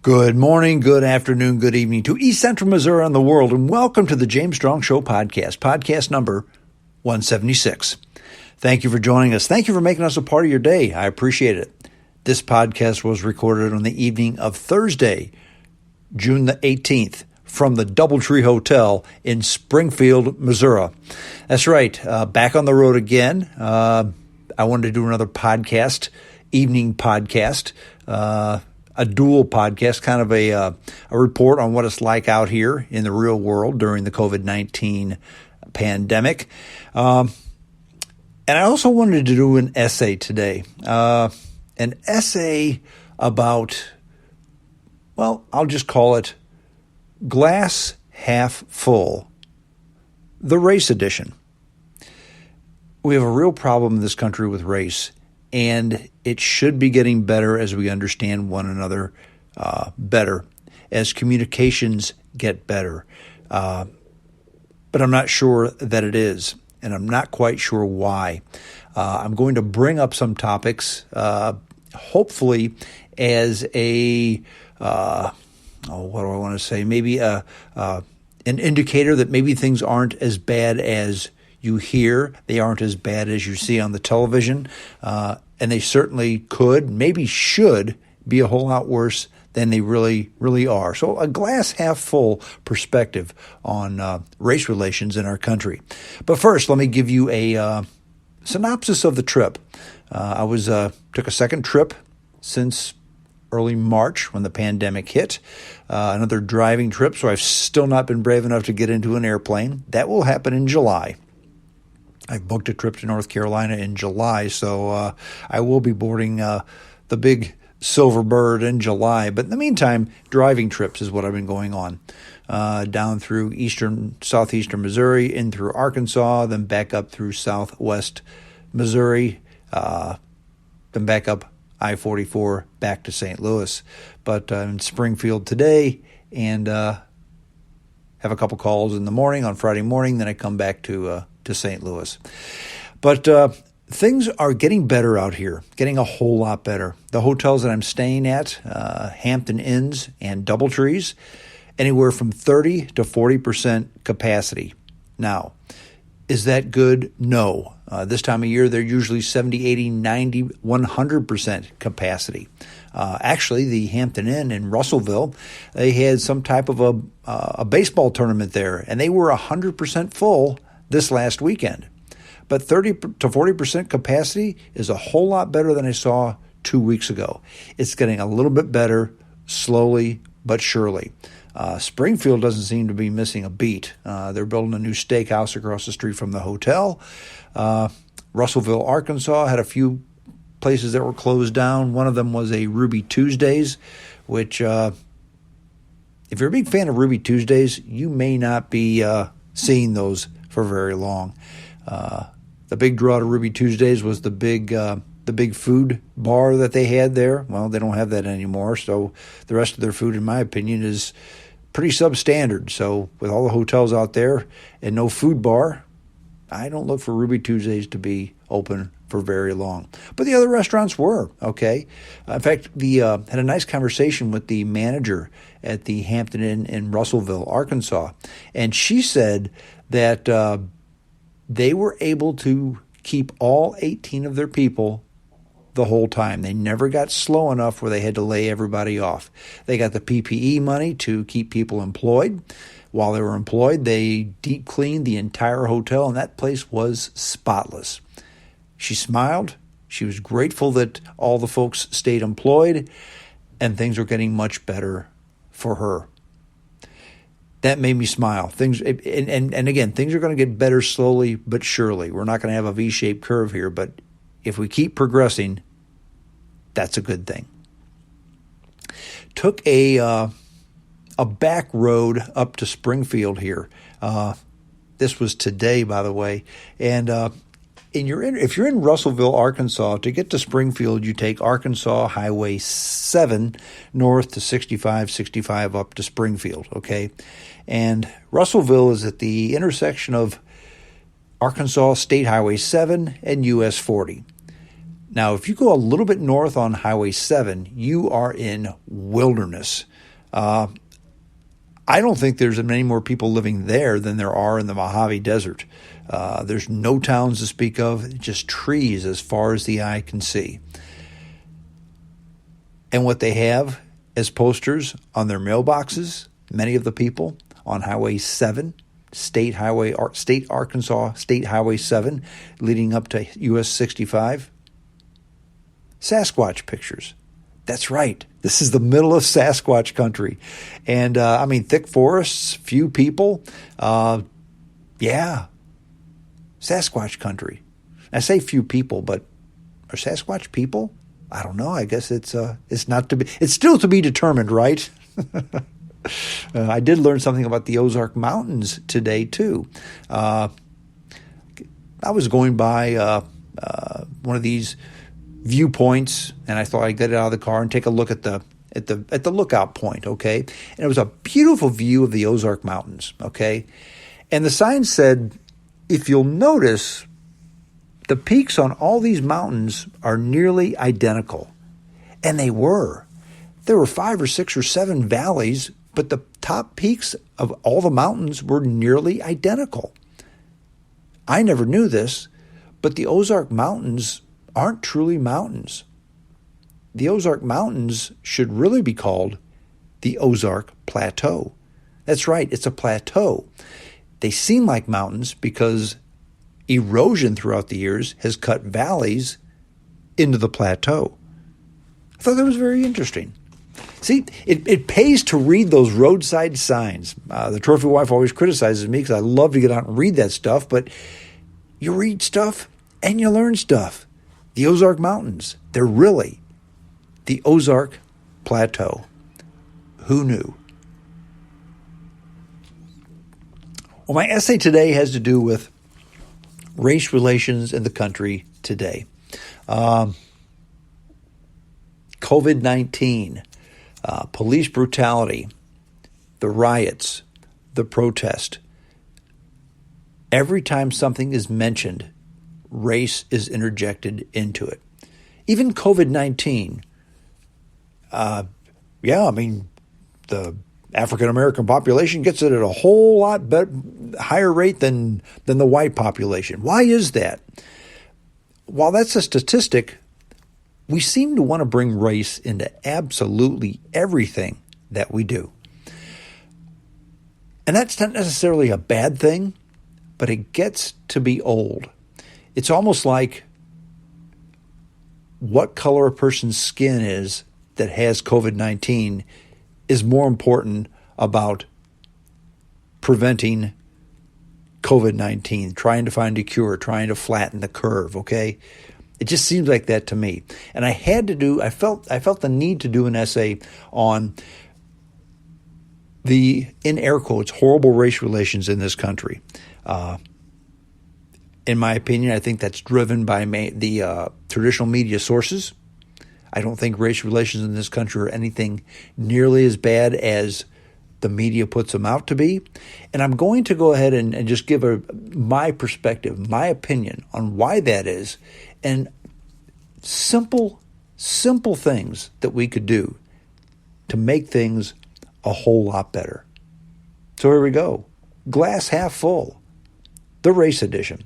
Good morning, good afternoon, good evening to East Central Missouri and the world, and welcome to the James Strong Show podcast number 176. Thank you for joining us. Thank you for making us a part of your day. I appreciate it. This podcast was recorded on the evening of Thursday, June the 18th, from the Doubletree Hotel in Springfield, Missouri. That's right, back on the road again. I wanted to do another podcast, evening podcast, a dual podcast, kind of a report on what it's like out here in the real world during the COVID-19 pandemic. And I also wanted to do an essay today, an essay about, well, I'll just call it Glass Half Full, the race edition. We have a real problem in this country with race, and it should be getting better as we understand one another better, as communications get better. But I'm not sure that it is, and I'm not quite sure why. I'm going to bring up some topics, hopefully as a, what do I want to say? Maybe an indicator that maybe things aren't as bad as you hear. They aren't as bad as you see on the television. And they certainly could, maybe should, be a whole lot worse than they really are. So a glass half full perspective on race relations in our country. But first, let me give you a synopsis of the trip. I took a second trip since early March when the pandemic hit. Another driving trip, so I've still not been brave enough to get into an airplane. That will happen in July. I booked a trip to North Carolina in July, so I will be boarding the big Silver Bird in July. But in the meantime, driving trips is what I've been going on. Down through southeastern Missouri, in through Arkansas, then back up through southwest Missouri, then back up I-44 back to St. Louis. But I'm in Springfield today and have a couple calls in the morning on Friday morning, then I come back to St. Louis. But things are getting better out here, getting a whole lot better. The hotels that I'm staying at, Hampton Inns and Doubletrees, anywhere from 30 to 40% capacity. Now, is that good? No. This time of year, they're usually 70, 80, 90, 100% capacity. Actually, the Hampton Inn in Russellville, they had some type of a baseball tournament there, and they were 100% full this last weekend. But 30 to 40% capacity is a whole lot better than I saw 2 weeks ago. It's getting a little bit better, slowly but surely. Springfield doesn't seem to be missing a beat. They're building a new steakhouse across the street from the hotel. Russellville, Arkansas had a few places that were closed down. One of them was a Ruby Tuesdays, which if you're a big fan of Ruby Tuesdays, you may not be seeing those for very long. The big draw to Ruby Tuesdays was the big food bar that they had there. Well, they don't have that anymore, so the rest of their food, in my opinion, is pretty substandard. So with all the hotels out there and no food bar, I don't look for Ruby Tuesdays to be open for very long. But the other restaurants were, okay. In fact, had a nice conversation with the manager at the Hampton Inn in Russellville, Arkansas, and she said that they were able to keep all 18 of their people the whole time. They never got slow enough where they had to lay everybody off. They got the PPE money to keep people employed. While they were employed, they deep cleaned the entire hotel, and that place was spotless. She smiled. She was grateful that all the folks stayed employed, and things were getting much better for her. That made me smile. Things, and again, things are going to get better slowly but surely. We're not going to have a V-shaped curve here, but if we keep progressing, that's a good thing. Took a back road up to Springfield here. This was today, by the way, and if you're in Russellville, Arkansas, to get to Springfield, you take Arkansas Highway 7 north to 65 up to Springfield, okay? And Russellville is at the intersection of Arkansas State Highway 7 and US 40. Now, if you go a little bit north on Highway 7, you are in wilderness. I don't think there's many more people living there than there are in the Mojave Desert. There's no towns to speak of, just trees as far as the eye can see. And what they have as posters on their mailboxes, many of the people on Highway 7, State Arkansas State Highway 7, leading up to US 65, Sasquatch pictures. That's right. This is the middle of Sasquatch country. And, thick forests, few people. Sasquatch country. I say few people, but are Sasquatch people? I don't know. I guess it's still to be determined, right? I did learn something about the Ozark Mountains today, too. I was going by one of these viewpoints, and I thought I'd get out of the car and take a look at the lookout point, okay? And it was a beautiful view of the Ozark Mountains, okay? And the sign said, if you'll notice, the peaks on all these mountains are nearly identical. And they were. There were 5 or 6 or 7 valleys, but the top peaks of all the mountains were nearly identical. I never knew this, but the Ozark Mountains aren't truly mountains. The Ozark Mountains should really be called the Ozark Plateau. That's right, it's a plateau. They seem like mountains because erosion throughout the years has cut valleys into the plateau. I thought that was very interesting. See, it pays to read those roadside signs. The trophy wife always criticizes me because I love to get out and read that stuff, but you read stuff and you learn stuff. The Ozark Mountains, they're really the Ozark Plateau. Who knew? Well, my essay today has to do with race relations in the country today. COVID-19, police brutality, the riots, the protest. Every time something is mentioned, race is interjected into it. Even COVID-19, the African-American population gets it at a whole lot higher rate than the white population. Why is that? While that's a statistic, we seem to want to bring race into absolutely everything that we do. And that's not necessarily a bad thing, but it gets to be old. It's almost like what color a person's skin is that has COVID-19 is more important about preventing COVID-19, trying to find a cure, trying to flatten the curve, okay? It just seems like that to me. And I felt the need to do an essay on the, in air quotes, horrible race relations in this country. In my opinion, I think that's driven by the traditional media sources. I don't think race relations in this country are anything nearly as bad as the media puts them out to be. And I'm going to go ahead and just give my perspective, my opinion on why that is, and simple things that we could do to make things a whole lot better. So here we go. Glass half full, the race edition.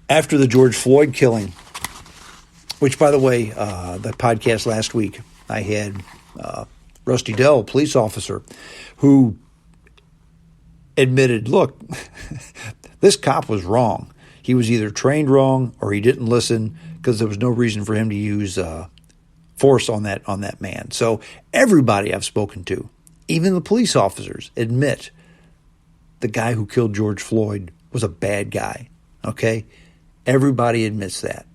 After the George Floyd killing, which, by the way, the podcast last week, I had Rusty Dell, police officer, who admitted, look, this cop was wrong. He was either trained wrong or he didn't listen because there was no reason for him to use force on that man. So everybody I've spoken to, even the police officers, admit the guy who killed George Floyd was a bad guy, okay? Everybody admits that.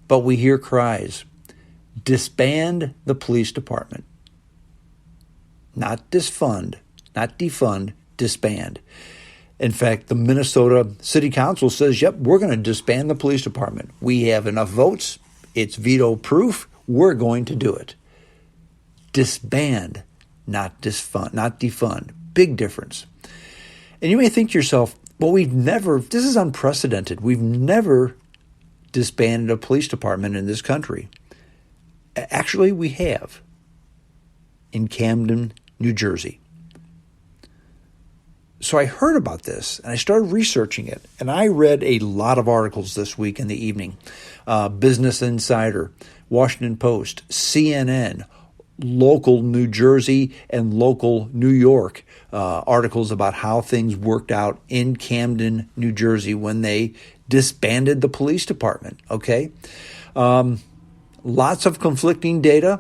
But we hear cries, disband the police department. Not disfund, not defund, disband. In fact, the Minnesota City Council says, yep, we're going to disband the police department. We have enough votes. It's veto proof. We're going to do it. Disband, not disfund, not defund. Big difference. And you may think to yourself, well, this is unprecedented. We've never disbanded a police department in this country. Actually, we have in Camden, New Jersey. So I heard about this, and I started researching it, and I read a lot of articles this week in the evening. Business Insider, Washington Post, CNN, local New Jersey and local New York articles about how things worked out in Camden, New Jersey when they disbanded the police department, okay? Lots of conflicting data,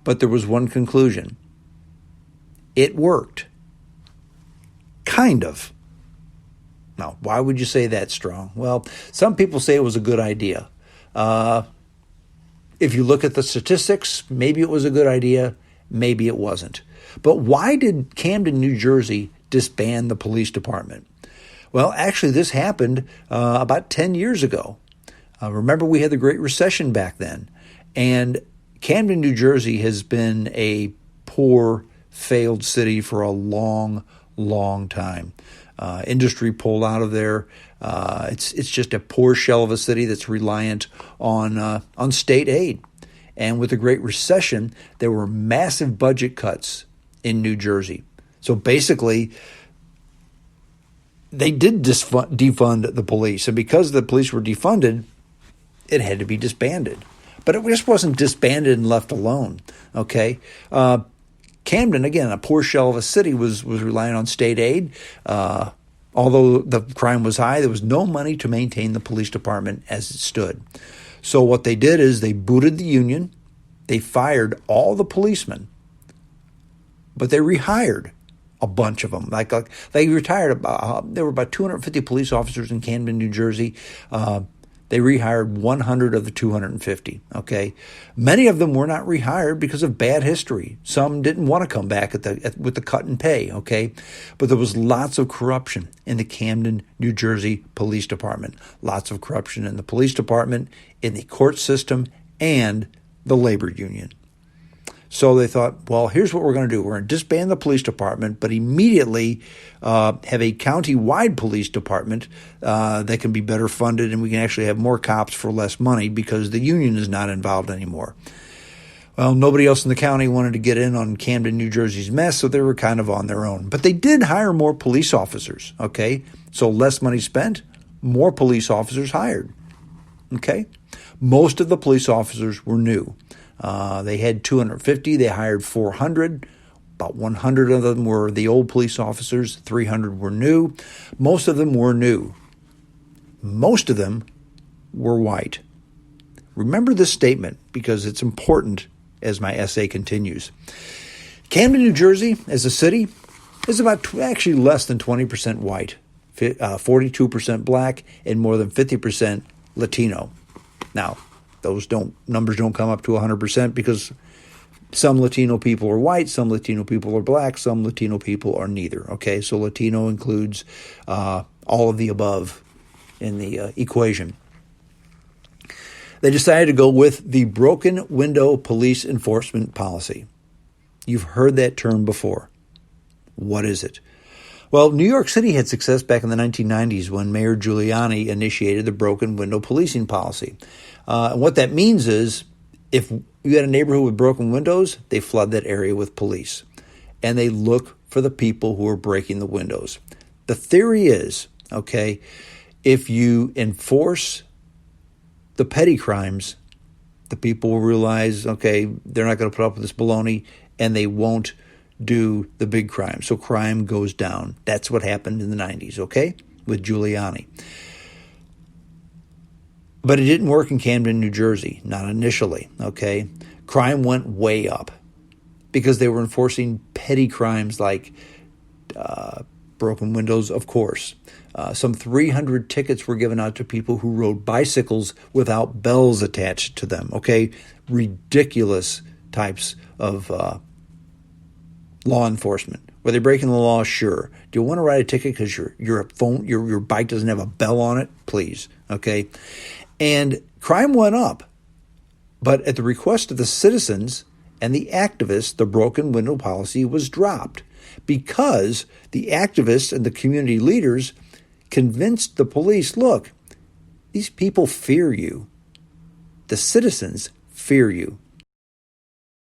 but there was one conclusion. It worked. Kind of. Now, why would you say that strong? Well, some people say it was a good idea. If you look at the statistics, maybe it was a good idea, maybe it wasn't. But why did Camden, New Jersey disband the police department? Well, actually, this happened about 10 years ago. Remember, we had the Great Recession back then. And Camden, New Jersey has been a poor, failed city for a long time. Industry pulled out of there. It's just a poor shell of a city that's reliant on state aid. And with the Great Recession, there were massive budget cuts in New Jersey. So basically, they did defund the police. And because the police were defunded, it had to be disbanded. But it just wasn't disbanded and left alone, okay? Camden, again, a poor shell of a city, was relying on state aid. Although the crime was high, there was no money to maintain the police department as it stood. So what they did is they booted the union. They fired all the policemen, but they rehired a bunch of them. Like they retired there were about 250 police officers in Camden, New Jersey. They rehired 100 of the 250, okay? Many of them were not rehired because of bad history. Some didn't want to come back with the cut in pay, okay? But there was lots of corruption in the Camden, New Jersey Police Department. Lots of corruption in the police department, in the court system, and the labor union. So they thought, well, here's what we're going to do. We're going to disband the police department, but immediately have a county-wide police department that can be better funded, and we can actually have more cops for less money because the union is not involved anymore. Well, nobody else in the county wanted to get in on Camden, New Jersey's mess, so they were kind of on their own. But they did hire more police officers, okay? So less money spent, more police officers hired, okay? Most of the police officers were new. They had 250. They hired 400. About 100 of them were the old police officers. 300 were new. Most of them were new. Most of them were white. Remember this statement because it's important as my essay continues. Camden, New Jersey, as a city, is about actually less than 20% white, 42% black, and more than 50% Latino. Now, those numbers don't come up to 100% because some Latino people are white, some Latino people are black, some Latino people are neither. Okay, so Latino includes all of the above in the equation. They decided to go with the broken window police enforcement policy. You've heard that term before. What is it? Well, New York City had success back in the 1990s when Mayor Giuliani initiated the broken window policing policy. And what that means is if you had a neighborhood with broken windows, they flood that area with police. And they look for the people who are breaking the windows. The theory is, okay, if you enforce the petty crimes, the people will realize, okay, they're not going to put up with this baloney, and they won't do the big crime. So crime goes down. That's what happened in the 90s, okay, with Giuliani. But it didn't work in Camden, New Jersey, not initially, okay? Crime went way up because they were enforcing petty crimes like broken windows, of course. Some 300 tickets were given out to people who rode bicycles without bells attached to them, okay? Ridiculous types of law enforcement. Were they breaking the law? Sure. Do you want to write a ticket because your bike doesn't have a bell on it? Please, okay? And crime went up, but at the request of the citizens and the activists, the broken window policy was dropped because the activists and the community leaders convinced the police, look, These people fear you. The citizens fear you.